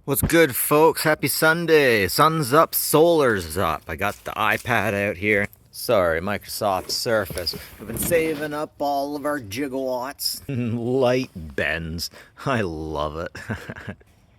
What's good, folks? Happy Sunday. Sun's up, solar's up. I got the iPad out here. Sorry, Microsoft Surface. We've been saving up all of our gigawatts. Light bends. I love it.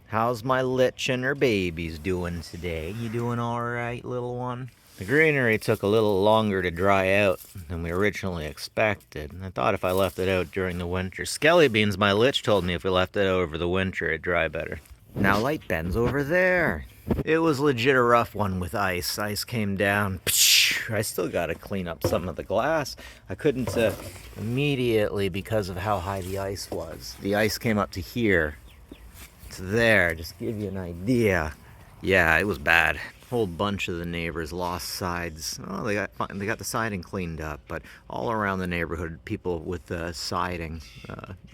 How's my lich and her babies doing today? You doing alright, little one? The greenery took a little longer to dry out than we originally expected. I thought if I left it out during the winter. Skelly Beans, my lich, told me if we left it out over the winter, it'd dry better. Now light bends over there. It was legit a rough one with ice. Ice came down. I still gotta clean up some of the glass. I couldn't immediately because of how high the ice was. The ice came up to here, to there, just to give you an idea. Yeah, it was bad. A whole bunch of the neighbors lost sides. Oh, they got the siding cleaned up, but all around the neighborhood, people with the siding,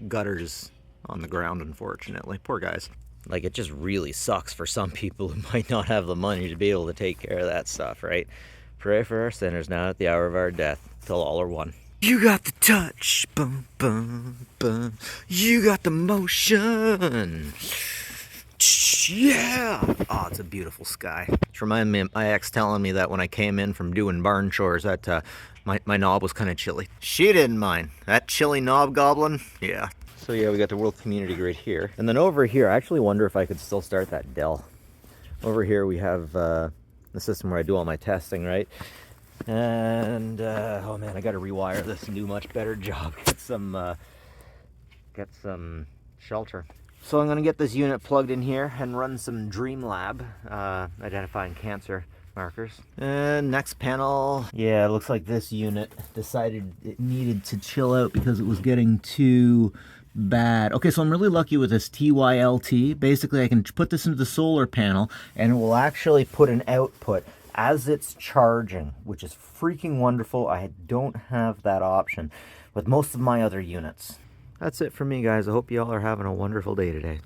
gutters on the ground, unfortunately. Poor guys. Like, it just really sucks for some people who might not have the money to be able to take care of that stuff, right? Pray for our sinners now at the hour of our death, till all are one. You got the touch, bum, bum, bum. You got the motion. Yeah! Oh, it's a beautiful sky. It reminded me of my ex telling me that when I came in from doing barn chores, that my knob was kind of chilly. She didn't mind. That chilly knob goblin, yeah. So yeah, we got the World Community Grid here. And then over here, I actually wonder if I could still start that Dell. Over here we have the system where I do all my testing, right? And, oh man, I gotta rewire this and do a much better job. Get some shelter. So I'm gonna get this unit plugged in here and run some DreamLab, identifying cancer markers. And next panel, yeah, it looks like this unit decided it needed to chill out because it was getting too bad. Okay, so I'm really lucky with this TYLT. Basically, I can put this into the solar panel and it will actually put an output as it's charging, which is freaking wonderful. I don't have that option with most of my other units. That's it for me, guys. I hope you all are having a wonderful day today.